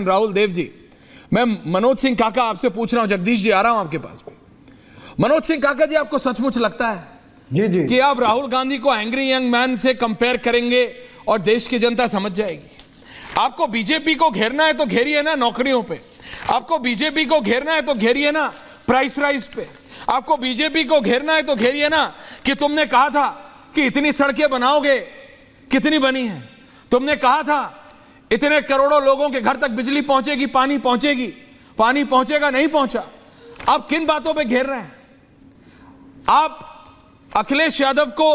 राहुल देव जी, मैं मनोज सिंह काका आपसे पूछ रहा हूं, जगदीश जी आ रहा हूं आपके पास भी। मनोज सिंह काका जी, आपको सचमुच लगता है जी जी कि आप राहुल गांधी को एंग्री यंग मैन से कंपेयर करेंगे और देश की जनता समझ जाएगी? आपको बीजेपी को घेरना है तो घेरिए ना नौकरियों पे, आपको बीजेपी को घेरना है तो घेरिए ना प्राइस राइज पे, आपको बीजेपी को घेरना है तो घेरिए ना कि तुमने कहा था कि इतनी सड़कें बनाओगे, कितनी बनी हैं? तुमने कहा था इतने करोड़ों लोगों के घर तक बिजली पहुंचेगी, पानी पहुंचेगी, पानी पहुंचेगा, नहीं पहुंचा। आप किन बातों पे घेर रहे हैं? आप अखिलेश यादव को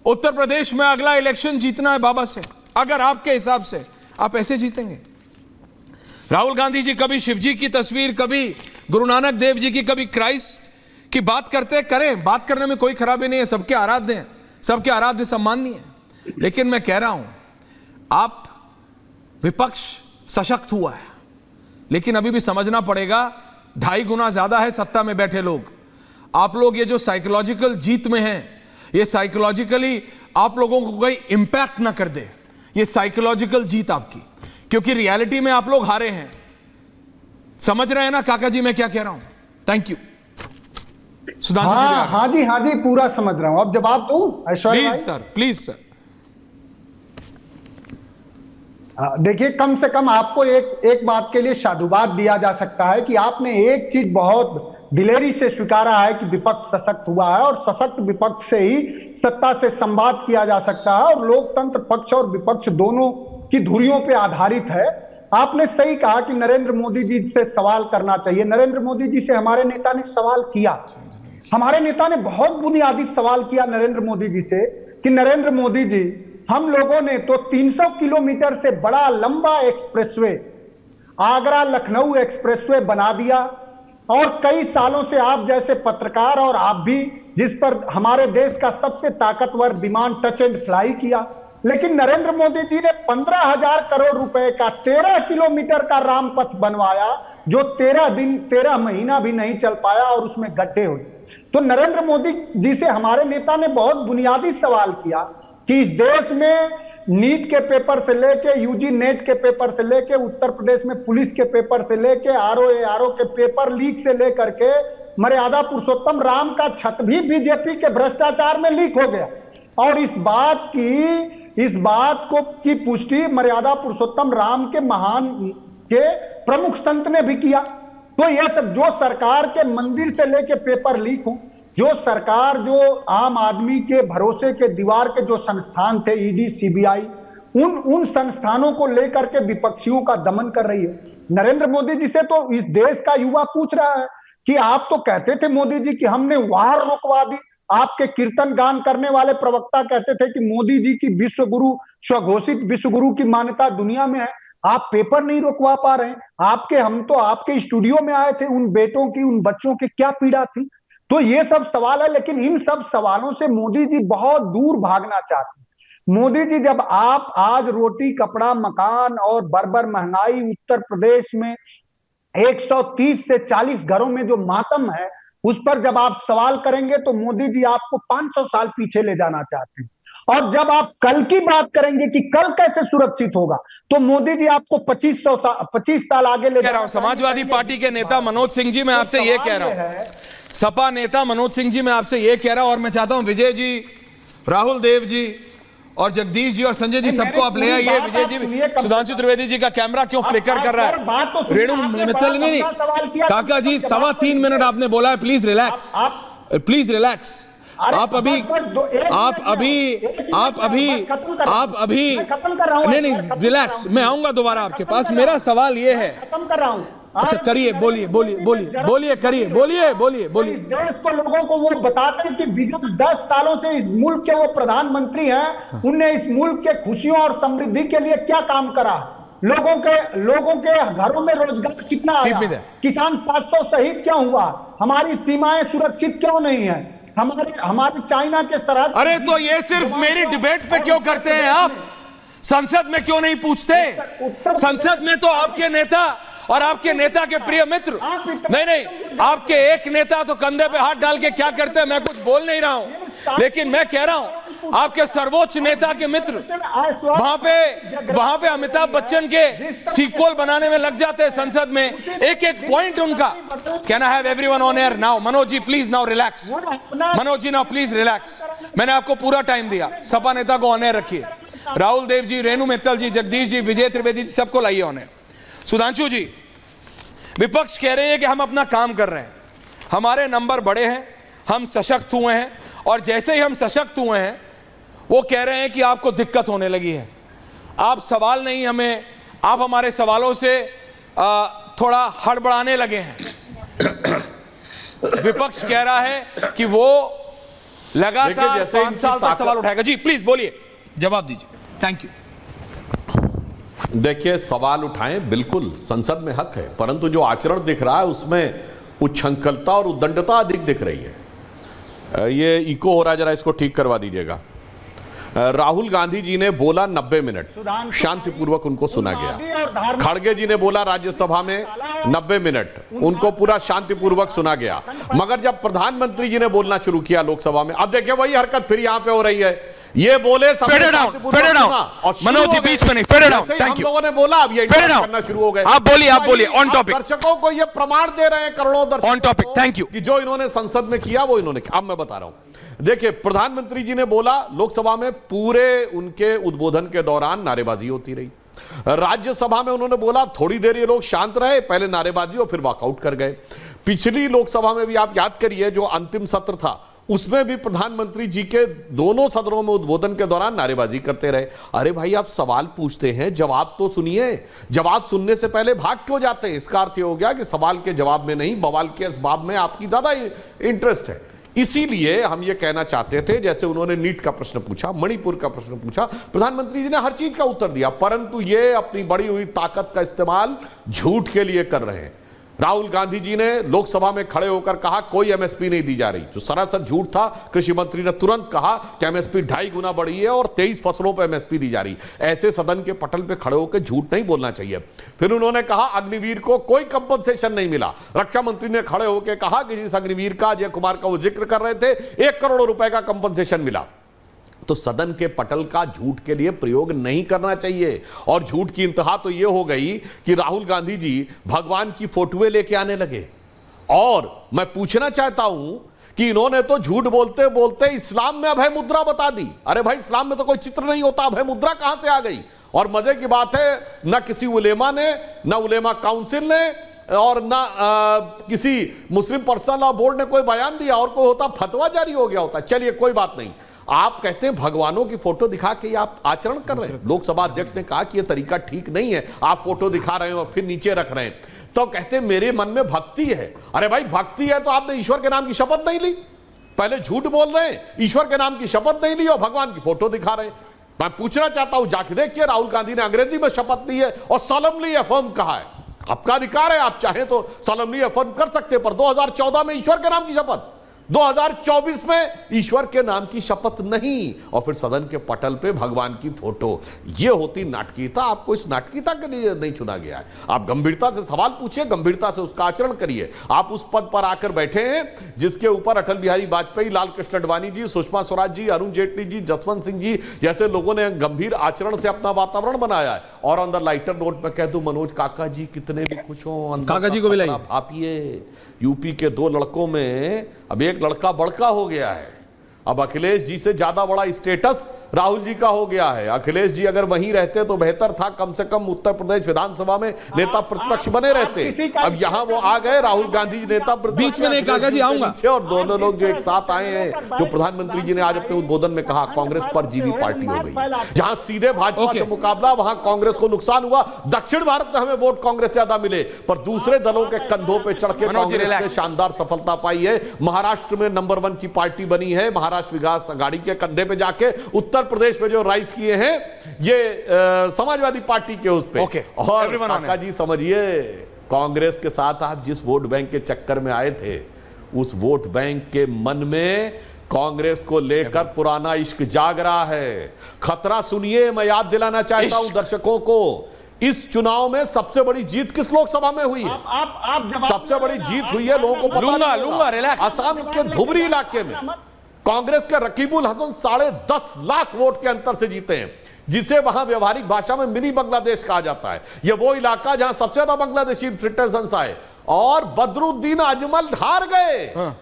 उत्तर प्रदेश में अगला इलेक्शन जीतना है बाबा से, अगर आपके हिसाब से आप ऐसे जीतेंगे? राहुल गांधी जी कभी शिवजी की तस्वीर, कभी गुरु नानक देव जी की, कभी क्राइस्ट की बात करते करें, बात करने में कोई खराबी नहीं है, सबके आराध्य हैं, सबके आराध्य सम्माननीय है। लेकिन मैं कह रहा हूं, आप विपक्ष सशक्त हुआ है, लेकिन अभी भी समझना पड़ेगा 2.5 गुना ज्यादा है सत्ता में बैठे लोग। आप लोग ये जो साइकोलॉजिकल जीत में हैं, ये साइकोलॉजिकली आप लोगों को कोई इंपैक्ट ना कर दे, ये साइकोलॉजिकल जीत आपकी, क्योंकि रियलिटी में आप लोग हारे हैं। समझ रहे हैं ना काका जी मैं क्या कह रहा हूं? Thank you. सुधांशु जी, हाँ जी पूरा समझ रहा हूं। अब जवाब दूं प्लीज सर, प्लीज सर। देखिए, कम से कम आपको एक बात के लिए साधुवाद दिया जा सकता है कि आपने एक चीज बहुत दिलेरी से स्वीकारा है कि विपक्ष सशक्त हुआ है, और सशक्त विपक्ष से ही सत्ता से संवाद किया जा सकता है, और लोकतंत्र पक्ष और विपक्ष दोनों की धुरियों पे आधारित है। आपने सही कहा कि नरेंद्र मोदी जी से सवाल करना चाहिए। नरेंद्र मोदी जी से हमारे नेता ने सवाल किया, हमारे नेता ने बहुत बुनियादी सवाल किया नरेंद्र मोदी जी से कि नरेंद्र मोदी जी, हम लोगों ने तो 300 किलोमीटर से बड़ा लंबा एक्सप्रेसवे, आगरा लखनऊ एक्सप्रेसवे बना दिया, और कई सालों से आप जैसे पत्रकार और आप भी, जिस पर हमारे देश का सबसे ताकतवर विमान टच एंड फ्लाई किया, लेकिन नरेंद्र मोदी जी ने 15,000 करोड़ रुपए का 13 किलोमीटर का रामपथ बनवाया, जो 13 महीना भी नहीं चल पाया और उसमें गड्ढे हुए। तो नरेंद्र मोदी जी से हमारे नेता ने बहुत बुनियादी सवाल किया कि इस देश में नीट के पेपर से लेके, यूजी नेट के पेपर से लेके, उत्तर प्रदेश में पुलिस के पेपर से लेके, आरओ के पेपर लीक से लेकर के मर्यादा पुरुषोत्तम राम का छत भी बीजेपी के भ्रष्टाचार में लीक हो गया। और इस बात की पुष्टि मर्यादा पुरुषोत्तम राम के महान के प्रमुख संत ने भी किया। तो यह सब, जो सरकार के मंदिर से लेके पेपर लीक हो, जो सरकार, जो आम आदमी के भरोसे के दीवार के जो संस्थान थे, ईडी, सीबीआई, उन संस्थानों को लेकर के विपक्षियों का दमन कर रही है। नरेंद्र मोदी जी से तो इस देश का युवा पूछ रहा है कि आप तो कहते थे मोदी जी कि हमने वार रोकवा दी। आपके कीर्तन गान करने वाले प्रवक्ता कहते थे कि मोदी जी की विश्व गुरु, स्वघोषित विश्व गुरु की मान्यता दुनिया में है, आप पेपर नहीं रोकवा पा रहे हैं। हम तो आपके स्टूडियो में आए थे, उन बेटों की, उन बच्चों की क्या पीड़ा थी। तो ये सब सवाल है, लेकिन इन सब सवालों से मोदी जी बहुत दूर भागना चाहते हैं। मोदी जी, जब आप आज रोटी, कपड़ा, मकान और बर्बर महंगाई, उत्तर प्रदेश में 130 से 40 घरों में जो मातम है, उस पर जब आप सवाल करेंगे तो मोदी जी आपको 500 साल पीछे ले जाना चाहते हैं। और जब आप कल की बात करेंगे कि कल कैसे सुरक्षित होगा, तो मोदी जी आपको 25 साल आगे ले जा। समाजवादी पार्टी के नेता मनोज सिंह जी, मैं आपसे ये कह रहा हूं, सपा नेता मनोज सिंह जी, मैं आपसे ये कह रहा हूं, और मैं चाहता हूं विजय जी, राहुल देव जी और जगदीश जी और संजय जी, सबको आप ले आइए। विजय जी, सुधांशु त्रिवेदी जी का कैमरा क्यों फ्लिकर कर रहा है? रेणु मित्तल, नहीं, काका जी 3.25 मिनट आपने बोला है, प्लीज रिलैक्स, प्लीज रिलैक्स। आप अभी नहीं, रिलैक्स, मैं आऊंगा दोबारा आपके पास। मेरा सवाल ये है, खत्म कर रहा हूं। अच्छा करिए, बोलिए, देश को, लोगों को वो बताते हैं कि विगत 10 सालों से इस मुल्क के वो प्रधानमंत्री हैं, उनने इस मुल्क के खुशियों और समृद्धि के लिए क्या काम करा, लोगों के घरों में रोजगार कितना आया, किसान 500 शहीद क्यों हुआ, हमारी सीमाएं सुरक्षित क्यों नहीं है, हमारे चाइना के सरहद। अरे तो ये सिर्फ मेरी डिबेट पे क्यों करते हैं आप? संसद में क्यों नहीं पूछते? संसद में तो आपके नेता और आपके नेता के प्रिय मित्र, नहीं, आपके एक नेता तो कंधे पे हाथ डाल के क्या करते हैं, मैं कुछ बोल नहीं रहा हूं, लेकिन मैं कह रहा हूं आपके सर्वोच्च नेता के मित्र वहां पे अमिताभ बच्चन के सीक्वल बनाने में लग जाते हैं संसद में, एक एक पॉइंट उनका। Can I have everyone on air now? Manoj ji please now relax. Manoj ji now please relax. मैंने आपको पूरा टाइम दिया, सपा नेता को ऑन एयर रखिए। राहुल देव जी, रेणु मित्तल जी, जगदीश जी, विजय त्रिवेदी जी, सबको लाइए ऑन एयर। सुधांशु जी, विपक्ष कह रहे हैं कि हम अपना काम कर रहे हैं, हमारे नंबर बड़े हैं, हम सशक्त हुए हैं, और जैसे ही हम सशक्त हुए हैं वो कह रहे हैं कि आपको दिक्कत होने लगी है, आप सवाल नहीं हमें, आप हमारे सवालों से थोड़ा हड़बड़ाने लगे हैं। विपक्ष कह रहा है कि वो लगातार 5 साल तक सवाल उठाएगा। जी प्लीज बोलिए, जवाब दीजिए। Thank you. देखिए, सवाल उठाएं, बिल्कुल संसद में हक है, परंतु जो आचरण दिख रहा है उसमें उच्छृंखलता और उद्दंडता अधिक दिख रही है। ये इको हो रहा है, जरा इसको ठीक करवा दीजिएगा। राहुल गांधी जी ने बोला 90 मिनट शांतिपूर्वक उनको सुना गया। खड़गे जी ने बोला राज्यसभा में 90 मिनट, उनको पूरा शांतिपूर्वक सुना गया। मगर जब प्रधानमंत्री जी ने बोलना शुरू किया लोकसभा में, अब देखिए वही हरकत फिर यहां पे हो रही है। ये बोले मनोज जी बीच में नहीं, हम लोगों ने बोला, अब ये करना शुरू हो गए। आप बोलिए ऑन टॉपिक। दर्शकों को ये प्रमाण दे रहे हैं, करोड़ों दर्शक ऑन टॉपिक। Thank you. कि जो इन्होंने संसद में किया वो इन्होंने किया। अब मैं बता रहा हूं, देखिए प्रधानमंत्री जी ने बोला, लोकसभा में पूरे उनके उद्बोधन के दौरान नारेबाजी होती रही। राज्यसभा में उन्होंने बोला थोड़ी देर ये लोग शांत रहे, पहले नारेबाजी और फिर वॉकआउट कर गए। पिछली लोकसभा में भी आप याद करिए, जो अंतिम सत्र था उसमें भी प्रधानमंत्री जी के दोनों सदनों में उद्बोधन के दौरान नारेबाजी करते रहे। अरे भाई, आप सवाल पूछते हैं, जवाब तो सुनिए। जवाब सुनने से पहले भाग क्यों जाते हैं? इसका अर्थ ये हो गया कि सवाल के जवाब में नहीं, बवाल के असबाब में आपकी ज्यादा इंटरेस्ट है। इसीलिए हम ये कहना चाहते थे, जैसे उन्होंने नीट का प्रश्न पूछा, मणिपुर का प्रश्न पूछा, प्रधानमंत्री जी ने हर चीज का उत्तर दिया, परंतु ये अपनी बढ़ी हुई ताकत का इस्तेमाल झूठ के लिए कर रहे हैं। राहुल गांधी जी ने लोकसभा में खड़े होकर कहा कोई एमएसपी नहीं दी जा रही, जो सरासर झूठ था। कृषि मंत्री ने तुरंत कहा कि एमएसपी 2.5 गुना बढ़ी है और 23 फसलों पर एमएसपी दी जा रही। ऐसे सदन के पटल पे खड़े होकर झूठ नहीं बोलना चाहिए। फिर उन्होंने कहा अग्निवीर को कोई कंपनसेशन नहीं मिला। रक्षा मंत्री ने खड़े होकर कहा कि जिस अग्निवीर का अजय कुमार का वो जिक्र कर रहे थे, 1 करोड़ रुपए का कंपनसेशन मिला। तो सदन के पटल का झूठ के लिए प्रयोग नहीं करना चाहिए। और झूठ की इंतहा तो यह हो गई कि राहुल गांधी जी भगवान की फोटोएं लेके आने लगे। और मैं पूछना चाहता हूं कि इन्होंने तो झूठ बोलते बोलते इस्लाम में अभय मुद्रा बता दी। अरे भाई, इस्लाम में तो कोई चित्र नहीं होता, अभय मुद्रा कहां से आ गई? और मजे की बात है, ना किसी उलेमा ने, ना उलेमा काउंसिल ने, और ना किसी मुस्लिम पर्सनल लॉ बोर्ड ने कोई बयान दिया, और कोई होता फतवा जारी हो गया होता। चलिए कोई बात नहीं, आप कहते हैं भगवानों की फोटो दिखा के आप आचरण कर रहे हैं। लोकसभा अध्यक्ष ने कहा कि यह तरीका ठीक नहीं है, आप फोटो दिखा रहे हो और फिर नीचे रख रहे हैं। तो कहते हैं मेरे मन में भक्ति है। अरे भाई, भक्ति है तो आपने ईश्वर के नाम की शपथ नहीं ली। पहले झूठ बोल रहे हैं, ईश्वर के नाम की शपथ नहीं ली और भगवान की फोटो दिखा रहे हैं। मैं पूछना चाहता हूं, जाके देखिए, राहुल गांधी ने अंग्रेजी में शपथ ली है और सॉलमली अफर्म कहा है। आपका अधिकार है, आप चाहें तो सॉलमली अफर्म कर सकते हैं, पर 2014 में ईश्वर के नाम की शपथ, 2024 में ईश्वर के नाम की शपथ नहीं, और फिर सदन के पटल पे भगवान की फोटो। यह होती नाटकीयता। आपको इस नाटकीयता के लिए नहीं चुना गया है। आप गंभीरता से सवाल पूछिए, गंभीरता से उसका आचरण करिए। आप उस पद पर आकर बैठे हैं जिसके ऊपर अटल बिहारी वाजपेयी, लाल कृष्ण आडवाणी जी, सुषमा स्वराज जी, अरुण जेटली जी, जसवंत सिंह जी जैसे लोगों ने गंभीर आचरण से अपना वातावरण बनाया है। और अंदर लाइटर नोट में कह दूं, मनोज काका जी कितने भी खुश हो, काका जी को भी भापिए। यूपी के 2 लड़कों में अब एक लड़का बड़का हो गया है। अब अखिलेश जी से ज्यादा बड़ा स्टेटस राहुल जी का हो गया है। अखिलेश जी अगर वहीं रहते तो बेहतर था, कम से कम उत्तर प्रदेश विधानसभा में नेता प्रतिपक्ष बने रहते। अब यहां वो आ गए, राहुल गांधी जी नेता बीच में नहीं, काका जी आऊंगा। और दोनों लोग जो एक साथ आए हैं, जो प्रधानमंत्री जी ने आज अपने उद्बोधन में कहा, कांग्रेस पर जीवी पार्टी हो गई। जहां सीधे भाजपा से मुकाबला, वहां कांग्रेस को नुकसान हुआ। दक्षिण भारत में हमें वोट कांग्रेस ज्यादा मिले, पर दूसरे दलों के कंधों पर चढ़ के कांग्रेस ने शानदार सफलता पाई है। महाराष्ट्र में नंबर 1 की पार्टी बनी है, महाराष्ट्र विकास अघाड़ी के कंधे पे जाके। उत्तर प्रदेश में जो राइज किए हैं ये समाजवादी पार्टी के उस पे। और काका जी समझिए, कांग्रेस के साथ आप जिस वोट बैंक के चक्कर में आए थे, उस वोट बैंक के मन में कांग्रेस को लेकर पुराना इश्क जाग रहा है। खतरा सुनिए, मैं याद दिलाना चाहता हूं दर्शकों को, इस चुनाव में सबसे बड़ी जीत किस लोकसभा में हुई है? सबसे बड़ी जीत हुई है, लोगों को पता लूंगा रिलैक्स, असम के धुबरी इलाके में कांग्रेस के रकीबुल हसन 10.5 लाख वोट के अंतर से जीते हैं, जिसे वहां व्यवहारिक भाषा में मिनी बांग्लादेश कहा जाता है। यह वो इलाका जहां सबसे ज्यादा बांग्लादेशी फिटनेस आए, और बदरुद्दीन अजमल हार गए।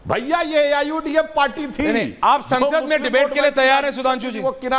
भैया ये AIUDF पार्टी थी। आप संसद में डिबेट के लिए तैयार हैं सुधांशु जी? वो किनारे